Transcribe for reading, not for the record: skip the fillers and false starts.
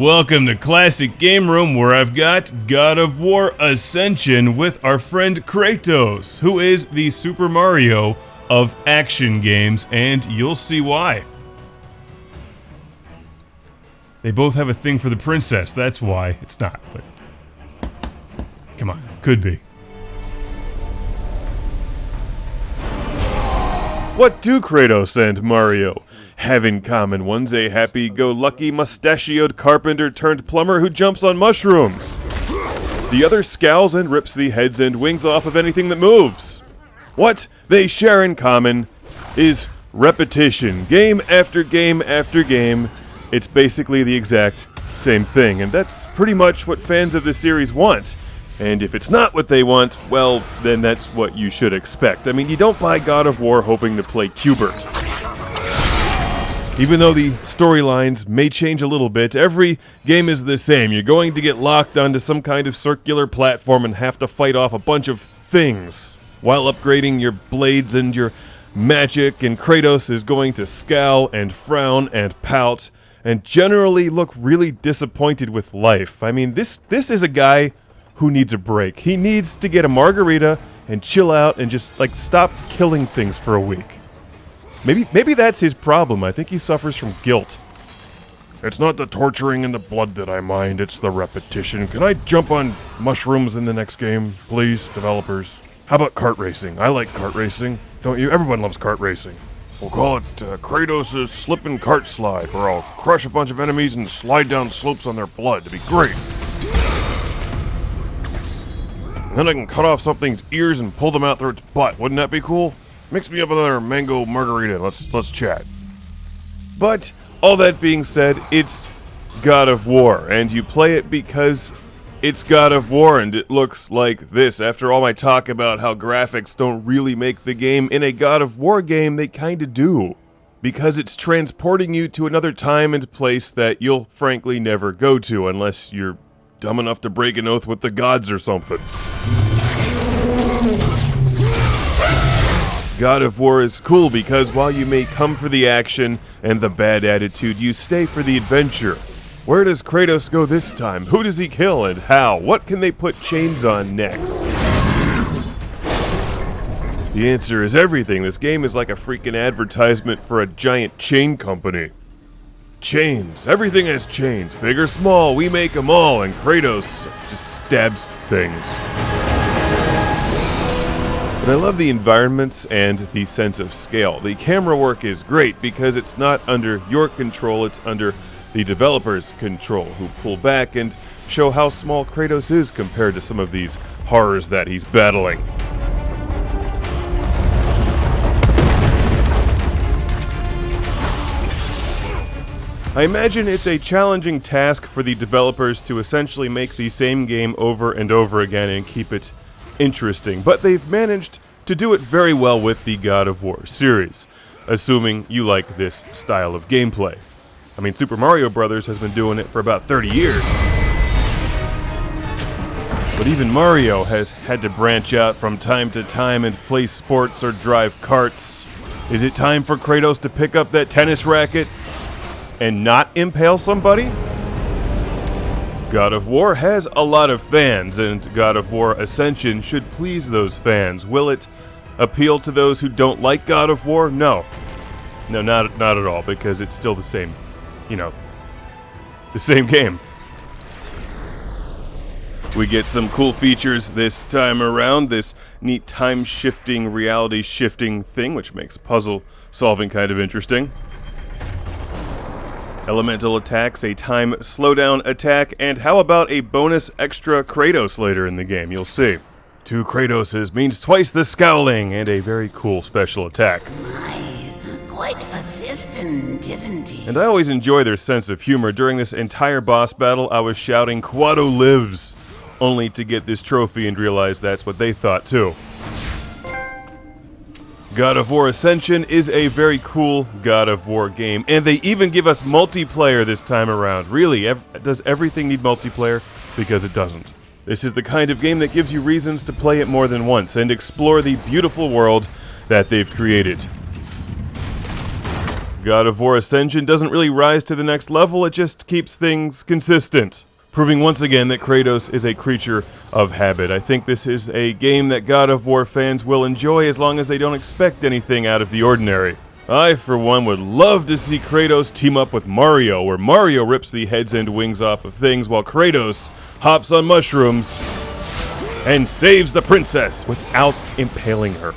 Welcome to Classic Game Room, where I've got God of War Ascension with our friend Kratos, who is the Super Mario of action games, and you'll see why. They both have a thing for the princess, that's why. It's not, but... come on, could be. What do Kratos and Mario have in common? One's a happy-go-lucky mustachioed carpenter turned plumber who jumps on mushrooms. The other scowls and rips the heads and wings off of anything that moves. What they share in common is repetition. Game after game after game, it's basically the exact same thing, and that's pretty much what fans of the series want. And if it's not what they want, well, then that's what you should expect. I mean, you don't buy God of War hoping to play Q*bert. Even though the storylines may change a little bit, every game is the same. You're going to get locked onto some kind of circular platform and have to fight off a bunch of things while upgrading your blades and your magic, and Kratos is going to scowl and frown and pout and generally look really disappointed with life. I mean, this is a guy who needs a break. He needs to get a margarita and chill out and just, like, stop killing things for a week. Maybe that's his problem. I think he suffers from guilt. It's not the torturing and the blood that I mind, it's the repetition. Can I jump on mushrooms in the next game, please, developers? How about kart racing? I like kart racing. Don't you? Everyone loves kart racing. We'll call it Kratos' slip and kart slide, where I'll crush a bunch of enemies and slide down slopes on their blood. It'd be great. Then I can cut off something's ears and pull them out through its butt. Wouldn't that be cool? Mix me up another mango margarita. Let's chat. But all that being said, it's God of War, and you play it because it's God of War, and it looks like this. After all my talk about how graphics don't really make the game, in a God of War game, they kinda do. Because it's transporting you to another time and place that you'll frankly never go to unless you're dumb enough to break an oath with the gods or something. God of War is cool because while you may come for the action and the bad attitude, you stay for the adventure. Where does Kratos go this time? Who does he kill and how? What can they put chains on next? The answer is everything. This game is like a freaking advertisement for a giant chain company. Chains. Everything has chains. Big or small, we make them all, and Kratos just stabs things. But I love the environments and the sense of scale. The camera work is great because it's not under your control, it's under the developer's control, who pull back and show how small Kratos is compared to some of these horrors that he's battling. I imagine it's a challenging task for the developers to essentially make the same game over and over again and keep it interesting, but they've managed to do it very well with the God of War series, assuming you like this style of gameplay. I mean, Super Mario Bros. Has been doing it for about 30 years. But even Mario has had to branch out from time to time and play sports or drive karts. Is it time for Kratos to pick up that tennis racket and not impale somebody? God of War has a lot of fans, and God of War Ascension should please those fans. Will it appeal to those who don't like God of War? No. No, not at all, because it's still the same, the same game. We get some cool features this time around, this neat time-shifting, reality-shifting thing, which makes puzzle solving kind of interesting. Elemental attacks, a time slowdown attack, and how about a bonus extra Kratos later in the game? You'll see. 2 Kratoses means twice the scowling, and a very cool special attack. Quite persistent, isn't he? And I always enjoy their sense of humor. During this entire boss battle, I was shouting, "Quado lives!" only to get this trophy and realize that's what they thought too. God of War Ascension is a very cool God of War game, and they even give us multiplayer this time around. Really, does everything need multiplayer? Because it doesn't. This is the kind of game that gives you reasons to play it more than once and explore the beautiful world that they've created. God of War Ascension doesn't really rise to the next level, it just keeps things consistent, proving once again that Kratos is a creature of habit. I think this is a game that God of War fans will enjoy as long as they don't expect anything out of the ordinary. I, for one, would love to see Kratos team up with Mario, where Mario rips the heads and wings off of things while Kratos hops on mushrooms and saves the princess without impaling her.